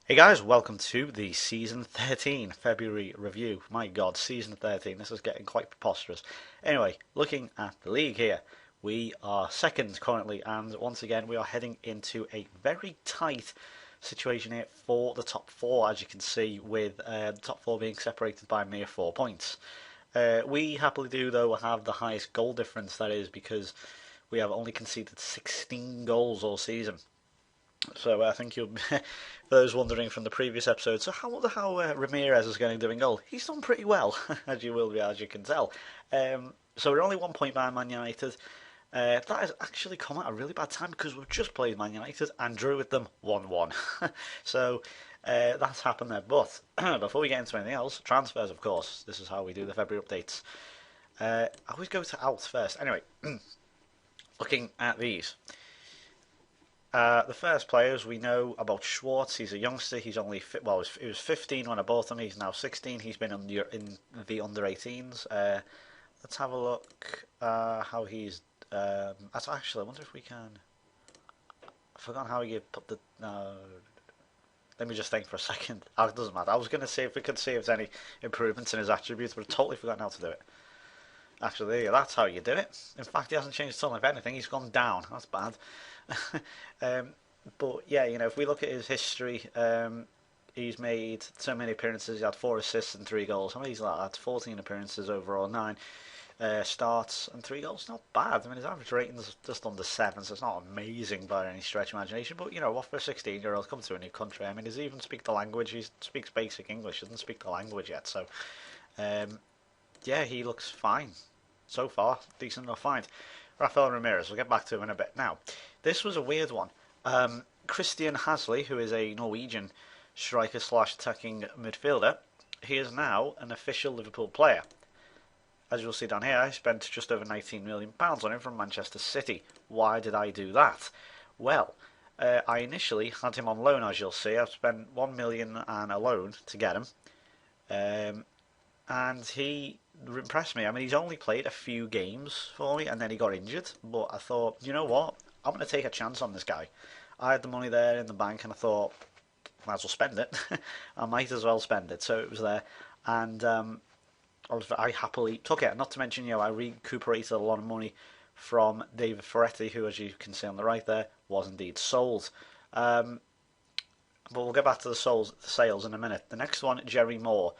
Hey guys, welcome to the Season 13 February review. My god, Season 13, this is getting quite preposterous. Anyway, looking at the league here, we are second currently, and once again we are heading into a very tight situation here for the top four, as you can see, with the top four being separated by mere 4 points. We happily do, though, have the highest goal difference, that is because we have only conceded 16 goals all season. So I think you'll, for those wondering from the previous episode, so how Ramirez is going to do in goal? He's done pretty well, as you can tell. So we're only 1 point behind Man United. That has actually come at a really bad time because we've just played Man United and drew with them 1-1. So that's happened there. But before we get into anything else, transfers, of course. This is how we do the February updates. I always go to out first. Anyway, looking at these. The first players we know about Schwartz. He's a youngster. He's only he was 15 when I bought him. He's now 16. He's been in the under 18s. Let's have a look how he's. Actually, I wonder if we can. I forgot how you put the. Let me just think for a second. Oh, it doesn't matter. I was going to see if we could see if there's any improvements in his attributes, but I've totally forgotten how to do it. Actually, there you go. That's how you do it. In fact, he hasn't changed at all. If anything, he's gone down. That's bad. But yeah, if we look at his history, he's made so many appearances. He had 4 assists and 3 goals. How many is that? That's 14 appearances overall, 9 starts and 3 goals. Not bad. I mean, his average rating is just under 7, so it's not amazing by any stretch of imagination. But what for a 16-year-old coming to a new country? I mean, does he even speak the language? He speaks basic English. He doesn't speak the language yet, so yeah, he looks fine so far. Decent enough find. Rafael Ramirez, we'll get back to him in a bit. Now, this was a weird one. Christian Hasley, who is a Norwegian striker slash attacking midfielder, he is now an official Liverpool player. As you'll see down here, I spent just over £19 million on him from Manchester City. Why did I do that? Well, I initially had him on loan, as you'll see. I've spent £1 million and a loan to get him. And he impressed me. I mean, he's only played a few games for me, and then he got injured. But I thought, you know what? I'm going to take a chance on this guy. I had the money there in the bank, and I thought, might as well spend it. I might as well spend it. So it was there, and I happily took it. Not to mention, I recuperated a lot of money from David Ferretti, who, as you can see on the right there, was indeed sold. But we'll get back to the sales in a minute. The next one, Jerry Moore.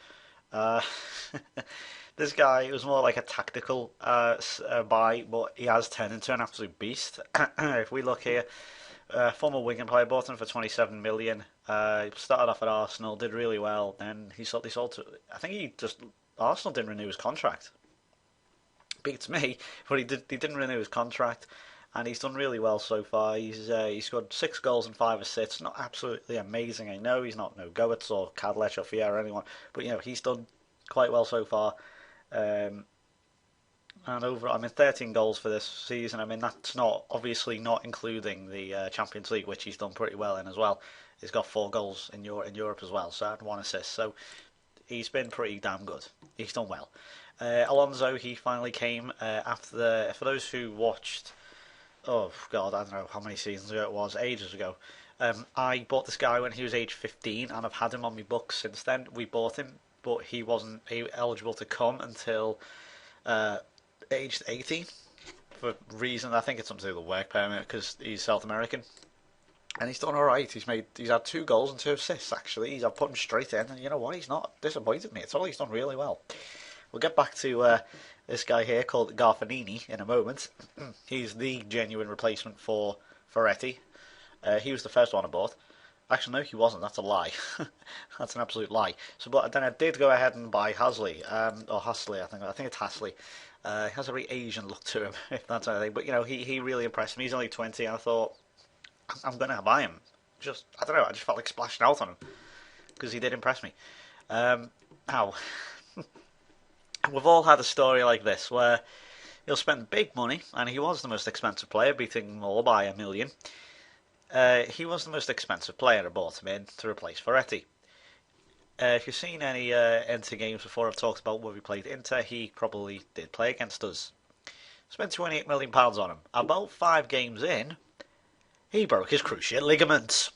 This guy was more like a tactical buy, but he has turned into an absolute beast. If we look here, former Wigan player, bought him for 27 million. He started off at Arsenal, did really well. Then he sold to. I think Arsenal didn't renew his contract. Beats me, but he didn't renew his contract, and he's done really well so far. He scored 6 goals and 5 assists. Not absolutely amazing, I know. He's not no Goetz or Kadlec or Fier or anyone, but he's done quite well so far. And overall, 13 goals for this season. I mean, that's obviously not including the Champions League, which he's done pretty well in as well. He's got 4 goals in Europe as well, so and 1 assist. So he's been pretty damn good. He's done well. Alonso, he finally came after for those who watched. Oh God, I don't know how many seasons ago it was, ages ago. I bought this guy when he was age 15, and I've had him on my books since then. We bought him, but he wasn't eligible to come until aged 18 for reason. I think it's something to do with the work permit because he's South American, and he's done all right. He's had 2 goals and 2 assists actually. I've put him straight in, and you know what? He's not disappointed me at all. He's done really well. We'll get back to this guy here called Garfanini in a moment. He's the genuine replacement for Ferretti. He was the first one I bought. Actually, no, he wasn't. That's a lie. That's an absolute lie. But then I did go ahead and buy Hasley, or Hasley. I think it's Hasley. He has a very Asian look to him, if that's anything. But he really impressed me. He's only 20, and I thought I'm going to buy him. I don't know. I just felt like splashing out on him because he did impress me. Now, we've all had a story like this where he'll spend big money, and he was the most expensive player, beating Moore by $1 million. He was the most expensive player. I bought him in to replace Ferretti. If you've seen any Inter games before, I've talked about where we played Inter. He probably did play against us. Spent £28 million on him. About 5 games in, he broke his cruciate ligament.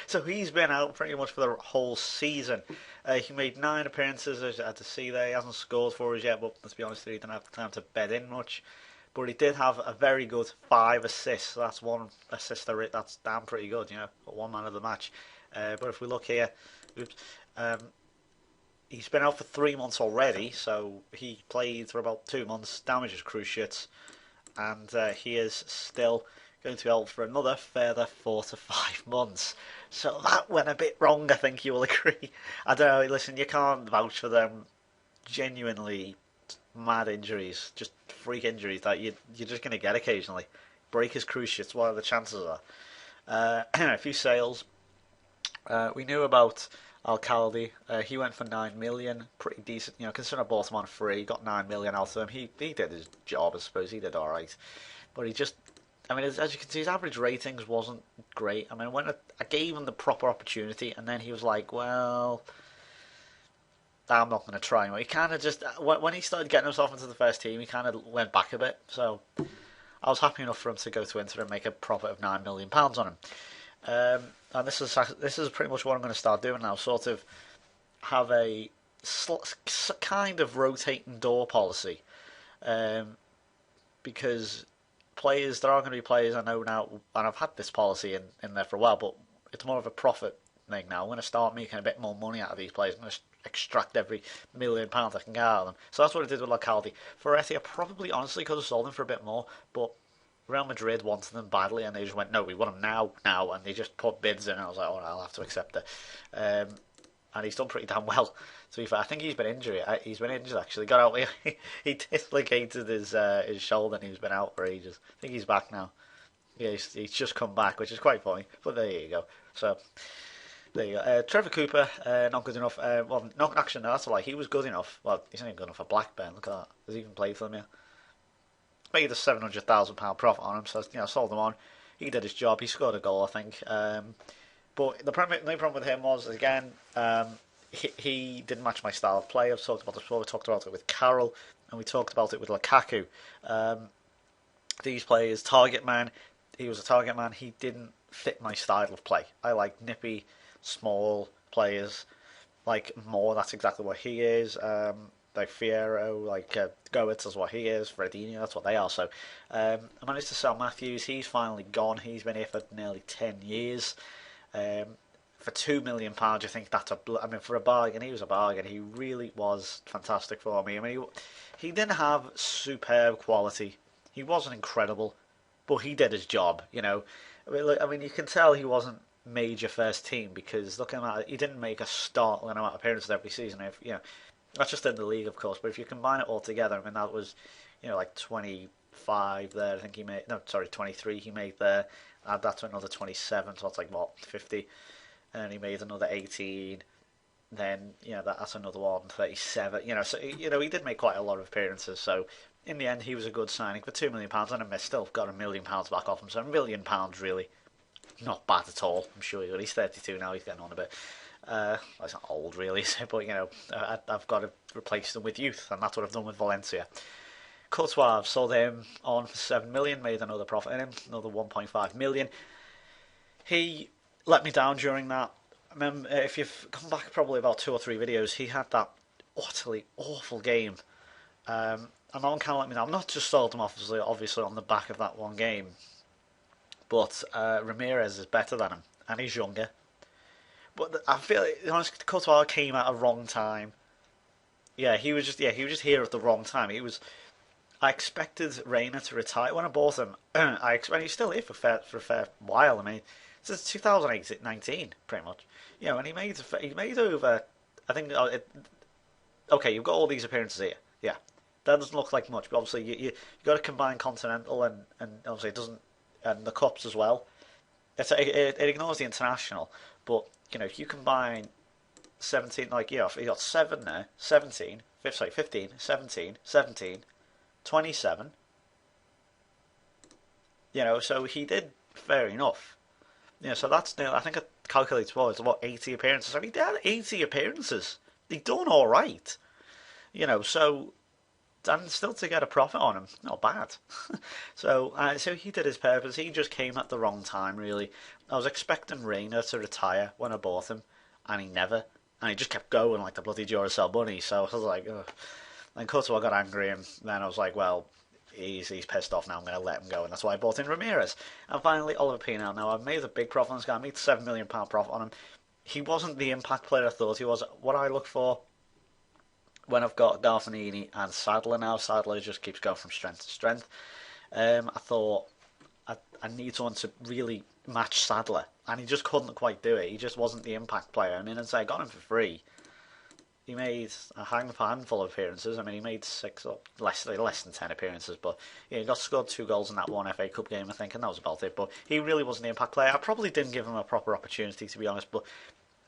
So he's been out pretty much for the whole season. He made 9 appearances, as I had to see there. He hasn't scored for us yet, but let's be honest, he didn't have time to bed in much. But he did have a very good 5 assists. That's one assist. That's damn pretty good, one man of the match. But if we look here, oops, um, he's been out for 3 months already. So he played for about 2 months, damaged his cruciates, and he is still going to be out for another further 4 to 5 months. So that went a bit wrong, I think you will agree. I don't know, listen, you can't vouch for them genuinely mad injuries, just freak injuries that you're just going to get occasionally. Break his cruciates, what are the chances of that? A few sales. We knew about Alcalde. He went for 9 million, pretty decent. Considering I bought him on free, got 9 million out of him. He did his job, I suppose. He did all right, but he just. I mean, as you can see, his average ratings wasn't great. I mean, when I gave him the proper opportunity, and then he was like, "Well, I'm not going to try." He kind of just when he started getting himself into the first team, he kind of went back a bit. So I was happy enough for him to go to Inter and make a profit of £9 million on him. And this is pretty much what I'm going to start doing now. Sort of have a kind of rotating door policy, because there are going to be players I know now, and I've had this policy in there for a while, but it's more of a profit thing now. I'm going to start making a bit more money out of these players. I'm going to extract every £1 million I can get out of them. So that's what I did with Localdi. Ferretti, I probably honestly could have sold him for a bit more, but Real Madrid wanted them badly, and they just went, "No, we want him now," and they just put bids in, and I was like, "Oh, I'll have to accept it." And he's done pretty damn well. To be fair, I think he's been injured. He's been injured actually. Got out. He dislocated his shoulder, and he's been out for ages. I think he's back now. Yeah, he's just come back, which is quite funny. But there you go. So there you go. Trevor Cooper, not good enough. Well, not actually. No, that's a lie. He was good enough. Well, he's not even good enough for Blackburn. Look at that. Has he even played for them yet? Made a £700,000 profit on him, so sold him on. He did his job. He scored a goal, I think. But the main problem with him was, again, he didn't match my style of play. I've talked about this before. We talked about it with Carroll, and we talked about it with Lukaku. These players, target man, he was a target man. He didn't fit my style of play. I like nippy, small players, like more. That's exactly what he is. Like Fierro, like Goetz is what he is. Fredinho, that's what they are. So I managed to sell Matthews. He's finally gone. He's been here for nearly 10 years. For £2 million, I think that's for a bargain. He was a bargain. He really was fantastic for me. I mean, he didn't have superb quality. He wasn't incredible, but he did his job. I mean, you can tell he wasn't major first team, because looking at it, he didn't make a startling amount of appearances every season. That's just in the league, of course. But if you combine it all together, I mean, that was, like 25 there. I think he made 23 he made there. Add that to another 27, so that's like what 50. And then he made another 18. Then that's another one, 37. So he did make quite a lot of appearances. So in the end, he was a good signing for £2 million, and I still got £1 million back off him. So £1 million really not bad at all. I'm sure he's 32 now. He's getting on a bit. Well, he's not old really, but I've got to replace them with youth, and that's what I've done with Valencia. Courtois, I've sold him on for 7 million, made another profit in him, another 1.5 million. He let me down during that. I remember, if you've come back probably about 2 or 3 videos, he had that utterly awful game. And no one can let me down. I'm not just sold him obviously on the back of that one game, but Ramirez is better than him, and he's younger. But I feel honestly, Courtois came at a wrong time. Yeah, he was just here at the wrong time. I expected Reina to retire when I bought him. He's still here for a fair while. I mean, since 2019, pretty much. And he made over. I think. Okay, you've got all these appearances here. Yeah, that doesn't look like much, but obviously you got to combine Continental and obviously it doesn't, and the cups as well. It ignores the international, but if you combine 17, you got 7 there, 17, 15, 17, 17. 27. So he did fair enough. So that's I think I calculated it's about 80 appearances. I mean, he had 80 appearances. He done all right. So and still to get a profit on him, not bad. So he did his purpose. He just came at the wrong time, really. I was expecting Rayner to retire when I bought him, and he never. And he just kept going like the bloody Duracell bunny. So I was like, ugh. And Courtois got angry, and then I was like, well, he's pissed off now. I'm going to let him go, and that's why I bought in Ramirez. And finally, Oliver Pino. Now I've made a big profit on this guy. I made £7 million profit on him. He wasn't the impact player I thought he was. What I look for when I've got Garfanini and Sadler now, Sadler just keeps going from strength to strength. I thought I need someone to really match Sadler, and he just couldn't quite do it. He just wasn't the impact player. I mean, and so I got him for free. He made a handful of appearances. I mean, he made six or less than 10 appearances, but yeah, he got scored 2 goals in that one FA Cup game, I think, and that was about it. But he really wasn't the impact player. I probably didn't give him a proper opportunity, to be honest, but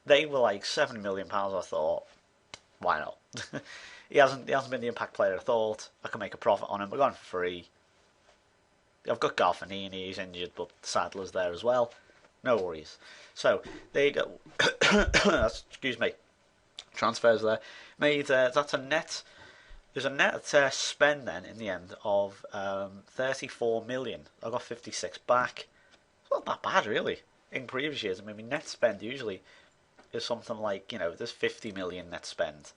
they were like £7 million. I thought, why not? He hasn't been the impact player I thought. I can make a profit on him. We're going for free. I've got Garfanini, he's injured, but Sadler's there as well. No worries. So, there you go. Excuse me. Transfers there. Made, that's a net. There's a net spend then in the end of 34 million. I got 56 back. It's not that bad, really. In previous years, I mean, net spend usually is something like, there's 50 million net spend.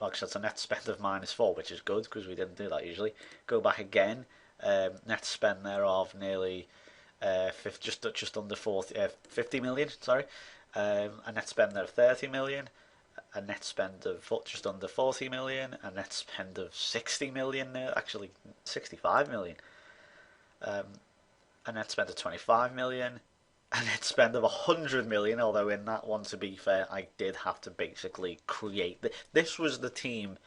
Actually, that's a net spend of -4, which is good because we didn't do that usually. Go back again, net spend there of nearly just under 50 million. Sorry, a net spend there of 30 million, a net spend of just under 40 million, a net spend of 60 million. Actually, 65 million. A net spend of 25 million. A net spend of 100 million, although in that one, to be fair, I did have to basically create. This was the team.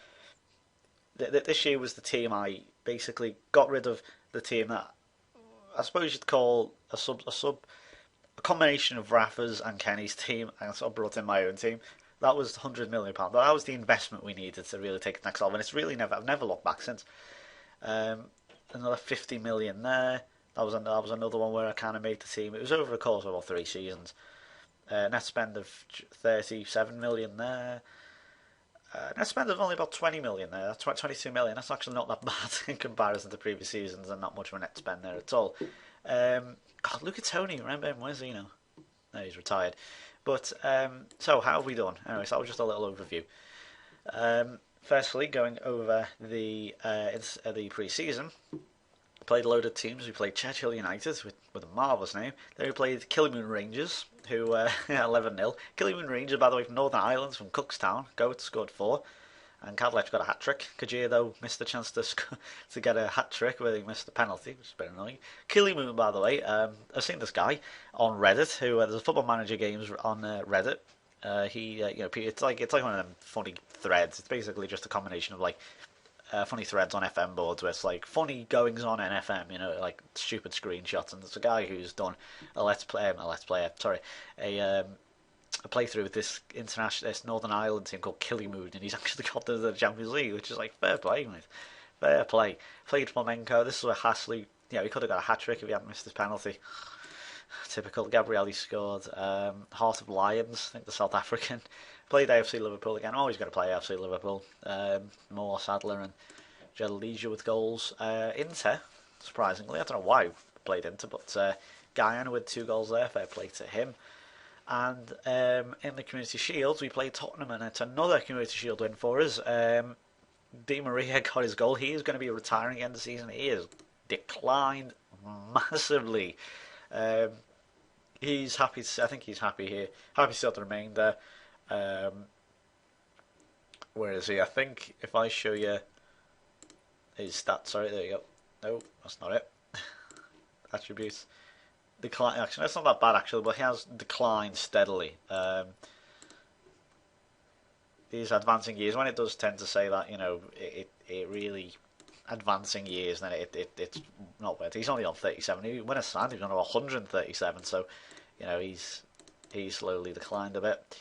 This year was the team I basically got rid of the team that I suppose you'd call a combination of Rafa's and Kenny's team, and I sort of brought in my own team. That was £100 million. That was the investment we needed to really take it next level, and it's really I've never looked back since. Another 50 million there. That was another one where I kind of made the team. It was over the course of about 3 seasons. Net spend of 37 million there. Net spend of only about 20 million there. That's 22 million. That's actually not that bad in comparison to previous seasons, and not much of a net spend there at all. God, look at Tony. Remember him? Where's he now? No, he's retired. But so how have we done? Anyway, so that was just a little overview. Firstly, going over the pre-season. Played a load of teams. We played Churchill United with a marvellous name. Then we played Killymoon Rangers, who 11-0. Killymoon Rangers, by the way, from Northern Ireland, from Cookstown. Goat scored 4. And Cadlech got a hat-trick. Kajir, though, missed the chance to get a hat-trick where he missed the penalty, which is a bit annoying. Killymoon, by the way, I've seen this guy on Reddit, who there's a Football Manager games on Reddit. It's like one of them funny threads. It's basically just a combination of like funny threads on FM boards where it's like funny goings on in FM, like stupid screenshots. And there's a guy who's done a playthrough with this Northern Ireland team called Killymoon, and he's actually got to the Champions League, which is like fair play, mate. Fair play. Played Flamenco. This was a Hasley. He could have got a hat trick if he hadn't missed his penalty. Typical. Gabrielli scored. Heart of Lions, I think the South African. Played AFC Liverpool again. Always going to play AFC Liverpool. Moore, Sadler, and Jadalija with goals. Inter, surprisingly, I don't know why we played Inter, but Guyana with 2 goals there. Fair play to him. And in the Community Shield, we played Tottenham, and it's another Community Shield win for us. Di Maria got his goal. He is going to be retiring again this season. He has declined massively. He's happy. I think he's happy here. Happy still to remain there. Where is he? I think if I show you his stats, sorry, there you go. No, that's not it. Attributes. Decline. Actually, that's not that bad actually, but he has declined steadily. These advancing years, when it does tend to say that, it really advancing years, then it's not bad. He's only on 37. When I signed, he was on 137. So, he's slowly declined a bit.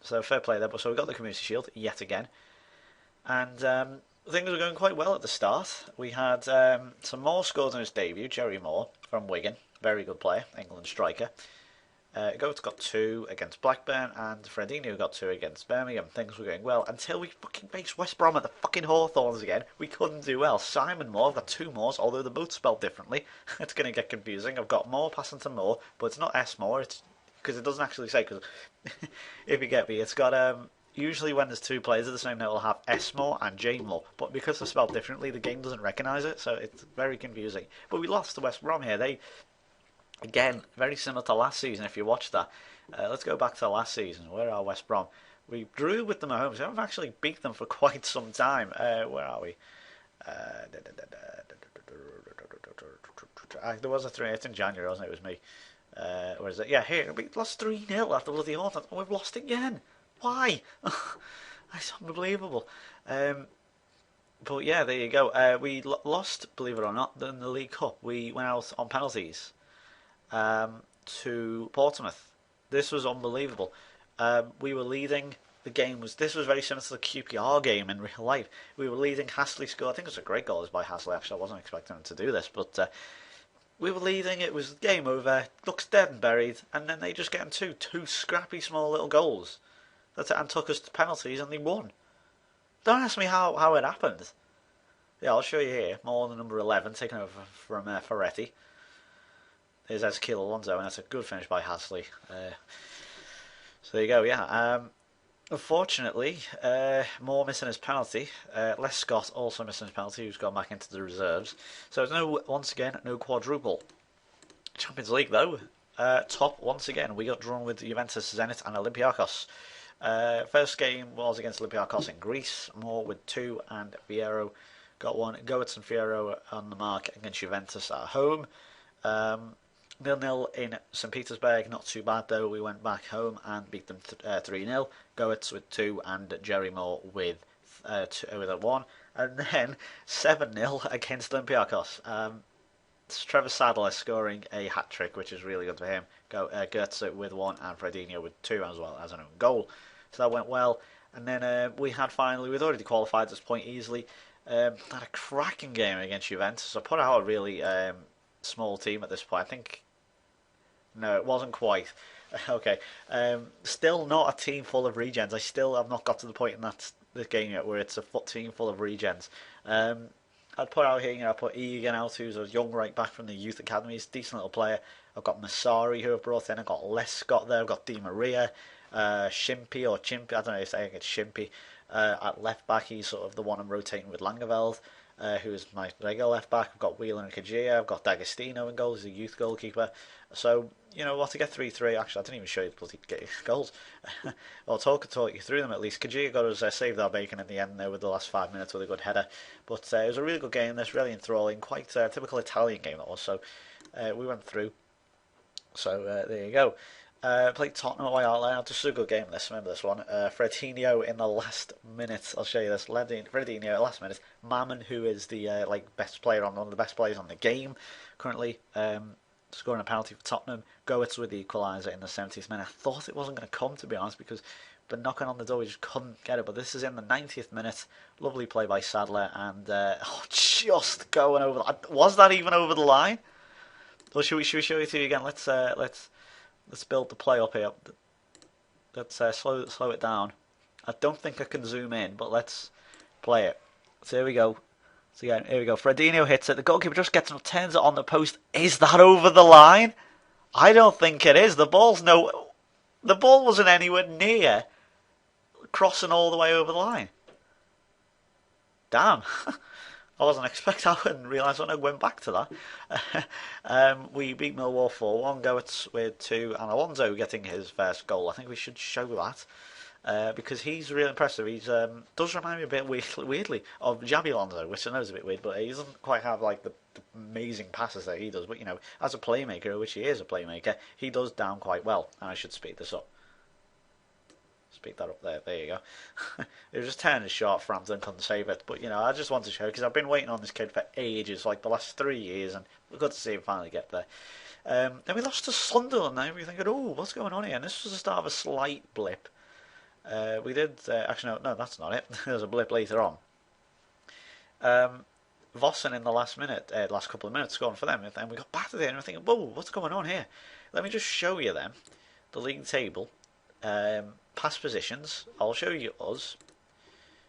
So fair play there. But so we got the Community Shield yet again, and things were going quite well at the start. We had some more scored in his debut. Jerry Moore from Wigan, very good player, England striker. Goats got 2 against Blackburn, and Fredinho got 2 against Birmingham. Things were going well until we fucking faced West Brom at the fucking Hawthorns again. We couldn't do well. Simon Moore, I've got 2 Moores, although they're both spelled differently. It's going to get confusing. I've got Moore passing to Moore, but it's not S Moore. It's because it doesn't actually say. Because if you get me, it's got usually when there's 2 players of the same name, it'll have S Moore and J Moore. But because they're spelled differently, the game doesn't recognise it, so it's very confusing. But we lost to West Brom here. They, again, very similar to last season. If you watch that. Let's go back to last season. Where are West Brom? We drew with them at home. So we haven't actually beat them for quite some time. Where are we? There was a 3. It's in January, wasn't it? It was me. Where is it? Yeah, here. We lost 3-0 after bloody Autumn. And we've lost again. Why? That's unbelievable. But yeah, there you go. We lost, believe it or not, in the League Cup. We went out on penalties to Portsmouth. This was unbelievable. We were leading. This was very similar to the QPR game in real life. We were leading. Hasley scored. I think it was a great goal by Hasley. Actually, I wasn't expecting him to do this, but we were leading. It was game over. Looks dead and buried, and then they just get in two scrappy small little goals. That's it, and took us to penalties, and they won. Don't ask me how it happened. Yeah, I'll show you here. More than number 11, taken over from Ferretti. There's Ezekiel Alonso, and that's a good finish by Hasley. So there you go, yeah. Unfortunately, Moore missing his penalty. Les Scott also missing his penalty, who's gone back into the reserves. So once again, no quadruple. Champions League, though. Top, once again, we got drawn with Juventus, Zenit, and Olympiacos. First game was against Olympiacos in Greece. Moore with 2, and Fierro got 1. Goetz and Fierro on the mark against Juventus at home. 0-0 in St. Petersburg, not too bad though. We went back home and beat them 3-0. Goetz with 2 and Jerry Moore with 1. And then 7-0 against Olympiacos. Trevor Sadler scoring a hat-trick, which is really good for him. Goetz with 1 and Fredinho with 2 as well as an own goal. So that went well. And then we'd already qualified at this point easily. Had a cracking game against Juventus. I put out a really small team at this point. I think... No, it wasn't quite. Okay. Still not a team full of regens. I still have not got to the point in this game yet where it's a team full of regens. I'd put out here, I put Egan out, who's a young right back from the youth academies, decent little player. I've got Massari, who I've brought in. I've got Les Scott there. I've got Di Maria, Chimpy, I don't know if it's Chimpy. At left back, he's sort of the one I'm rotating with Langeveld, who is my regular left back. I've got Wheeler and Kajia. I've got D'Agostino in goals. He's a youth goalkeeper. So, you know what, to get 3-3, actually, I didn't even show you the bloody goals. I'll talk you through them at least. Kajia got us saved our bacon in the end there with the last 5 minutes with a good header. But it was a really good game, this really enthralling, quite a typical Italian game that was. So we went through. So there you go. Played Tottenham away out. Just a good game this. Remember this one. Fredinho in the last minute. I'll show you this. Fredinho last minute. Mammon, who is the best player one of the best players on the game currently. Scoring a penalty for Tottenham. Goetz with the equaliser in the 70th minute. I thought it wasn't going to come, to be honest, because been knocking on the door, we just couldn't get it. But this is in the 90th minute. Lovely play by Sadler, and just going over. Was that even over the line? Or should we show it to you again? Let's build the play up here. Let's slow it down. I don't think I can zoom in, but let's play it. So here we go. So again, here we go. Fredinho hits it. The goalkeeper just gets it, turns it on the post. Is that over the line? I don't think it is. The ball wasn't anywhere near crossing all the way over the line. Damn. I wasn't expecting. I didn't realise when I went back to that. We beat Millwall 4-1. Goetz with 2, and Alonso getting his first goal. I think we should show that. Because he's really impressive. He does remind me a bit weirdly of Xabi Alonso, which I know is a bit weird, but he doesn't quite have like the amazing passes that he does. But you know, as a playmaker, which he is a playmaker, he does down quite well. And I should speed this up. Speed that up there. There you go. It was just turning short. Frampton couldn't save it, but you know, I just want to show because I've been waiting on this kid for ages, like the last 3 years, and we're good to see him finally get there. Then we lost to Sunderland. Now we're thinking, oh, what's going on here? And this was the start of a slight blip. We did actually no, that's not it. There's a blip later on. Vossen in the last couple of minutes scoring for them, and we got battered there, and we're thinking, whoa, what's going on here? Let me just show you them. the league table, past positions. I'll show you us.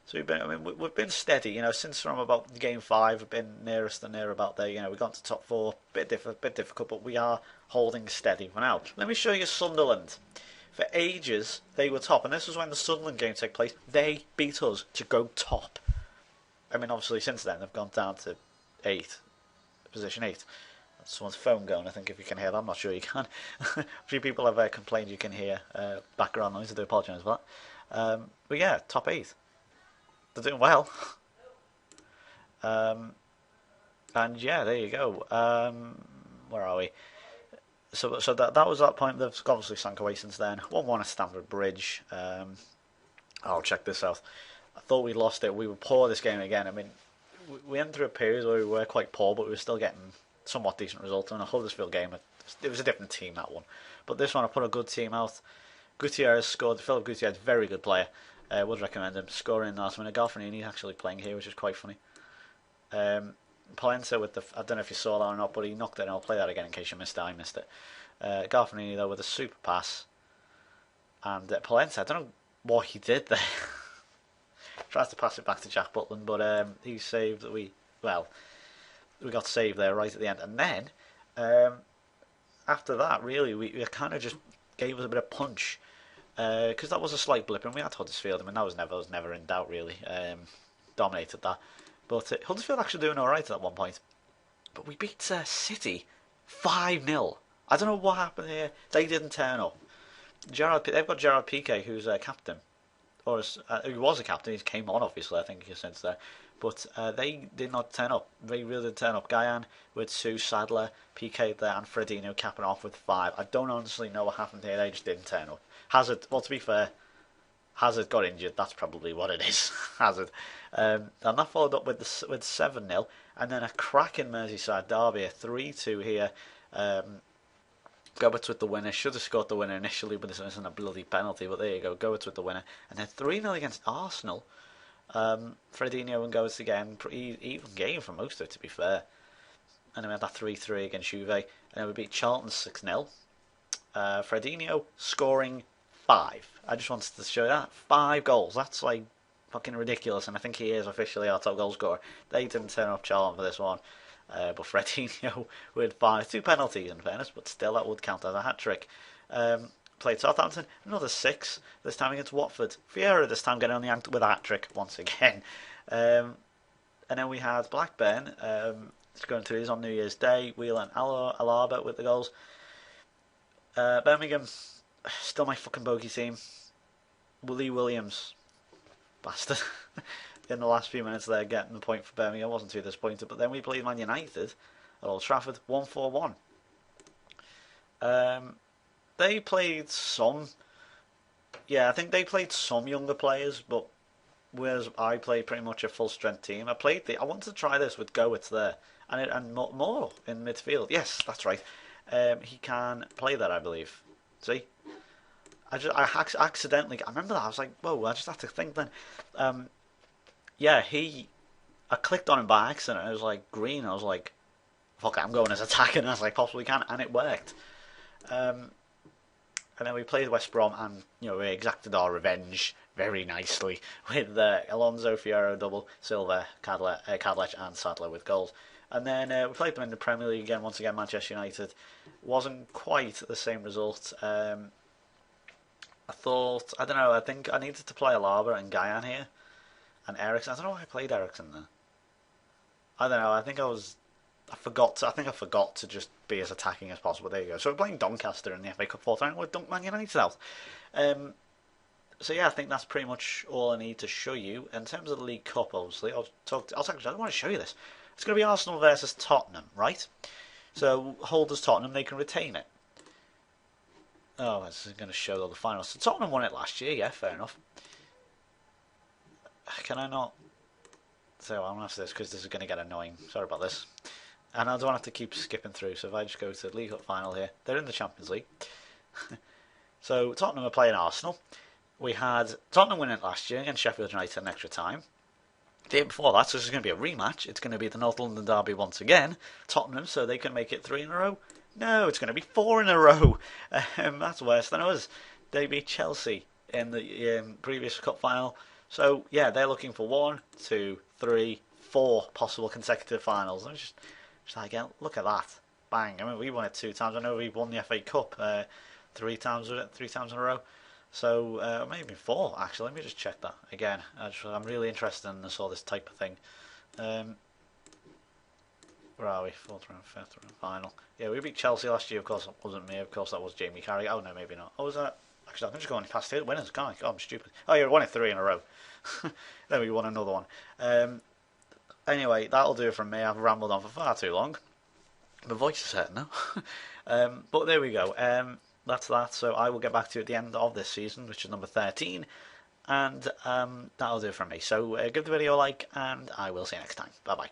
So we've been steady, since from about game 5. We've been nearest and near about there. We've gone to top 4, bit difficult, but we are holding steady for now. Let me show you Sunderland. For ages, they were top, and this was when the Sunderland game took place. They beat us to go top. Obviously, since then, they've gone down to 8, position 8. That's someone's phone going, I think, if you can hear that. I'm not sure you can. A few people have complained you can hear background noise. I do apologise for that. But yeah, top 8. They're doing well. And yeah, there you go. Where are we? So that was that point. They've obviously sunk away since then. 1-1 at Stamford Bridge. I'll check this out. I thought we lost it. We were poor this game again. We went through a period where we were quite poor, but we were still getting somewhat decent results. And a Huddersfield game, it was a different team, that one. But this one, I put a good team out. Gutierrez scored. Philip Gutierrez, very good player. Would recommend him. Scoring last minute. Garfanini actually playing here, which is quite funny. Polenta with I don't know if you saw that or not, but he knocked it, and I'll play that again in case you missed it. I missed it. Garfanini though with a super pass, and Polenta, I don't know what he did there. Tries to pass it back to Jack Butland, but he saved. We got saved there right at the end, and then after that, really, we kind of just gave us a bit of punch. Because that was a slight blip, and we had Huddersfield. That was never in doubt, really. Dominated that. But Huddersfield actually doing alright at one point. But we beat City 5-0. I don't know what happened here. They didn't turn up. They've got Gerard Piqué, who's a captain. Or he was a captain. He came on, obviously, I think, since there. But they did not turn up. They really didn't turn up. Guyan with 2, Sadler, Piqué there, and Fredinho capping off with 5. I don't honestly know what happened here. They just didn't turn up. Hazard, well, to be fair, Hazard got injured. That's probably what it is. Hazard. And that followed up with 7-0. And then a cracking Merseyside derby, a 3-2 here. Goberts with the winner. Should have scored the winner initially, but this isn't a bloody penalty. But there you go. Goberts with the winner. And then 3-0 against Arsenal. Fredinho and Goberts again. Pretty even game for most of it, to be fair. And then we had that 3-3 against Juve. And then we beat Charlton 6-0. Fredinho scoring 5. I just wanted to show that. 5 goals. That's like fucking ridiculous. And I think he is officially our top goal scorer. They didn't turn up Charlton for this one. But Fredinho with 5. 2 penalties in fairness, but still that would count as a hat-trick. Played Southampton. Another 6. This time against Watford. Vieira this time getting on the ankle with a hat-trick once again. And then we had Blackburn. Going through these on New Year's Day. Wheeler and Alaba with the goals. Birmingham, still my fucking bogey team. Lee Williams, bastard, in the last few minutes there, getting the point for Birmingham. I wasn't too disappointed, but then we played Man United at Old Trafford, 1-4-1. They played some, I think they played some younger players, but whereas I played pretty much a full strength team. I wanted to try this with Goetz there, and more in midfield. Yes, that's right. He can play that, I believe. See? I accidentally... I remember that. I was like, whoa, I just had to think then. I clicked on him by accident. It was like green. I was like, fuck it, I'm going as attacking as I possibly can. And it worked. And then we played West Brom and, we exacted our revenge very nicely with Alonso, Fierro, double, Silva, Cadlech and Sadler with goals. And then we played them in the Premier League again, once again, Manchester United. Wasn't quite the same result. I think I needed to play Alaba and Guyan here. And Eriksen. I don't know why I played Eriksen there. I don't know, I forgot to just be as attacking as possible. There you go. So we're playing Doncaster in the FA Cup 4th round with Man United out. I think that's pretty much all I need to show you. In terms of the League Cup, obviously, I don't want to show you this. It's going to be Arsenal versus Tottenham, right? So, holders Tottenham, they can retain it. Oh, this is going to show all the finals. So Tottenham won it last year, yeah, fair enough. Can I not? So I'm going to have to this because this is going to get annoying. Sorry about this. And I don't have to keep skipping through, so if I just go to the League Cup final here, they're in the Champions League. So Tottenham are playing Arsenal. We had Tottenham winning it last year against Sheffield United in extra time. The year before that, so this is going to be a rematch. It's going to be the North London derby once again. Tottenham, so they can make it 3 in a row. No, it's going to be four in a row. That's worse than us. They beat Chelsea in the previous cup final. So yeah, they're looking for one, two, three, four possible consecutive finals. I'm just like, yeah, look at that, bang! I mean, we won it two times. I know we won the FA Cup three times in a row. So maybe four actually. Let me just check that again. I'm really interested in this all this type of thing. Um, where are we? Fourth round, fifth round, final. Yeah, we beat Chelsea last year. Of course, it wasn't me. Of course, that was Jamie Carragher. Oh no, maybe not. Oh, was that? Actually, I can just go on past it. Winners, can't I? Oh, I'm stupid. Oh, yeah, we won it three in a row. Then we won another one. Anyway, that'll do it from me. I've rambled on for far too long. My voice is hurting now. But there we go. That's that. So I will get back to you at the end of this season, which is number 13. And that'll do it from me. So give the video a like, and I will see you next time. Bye bye.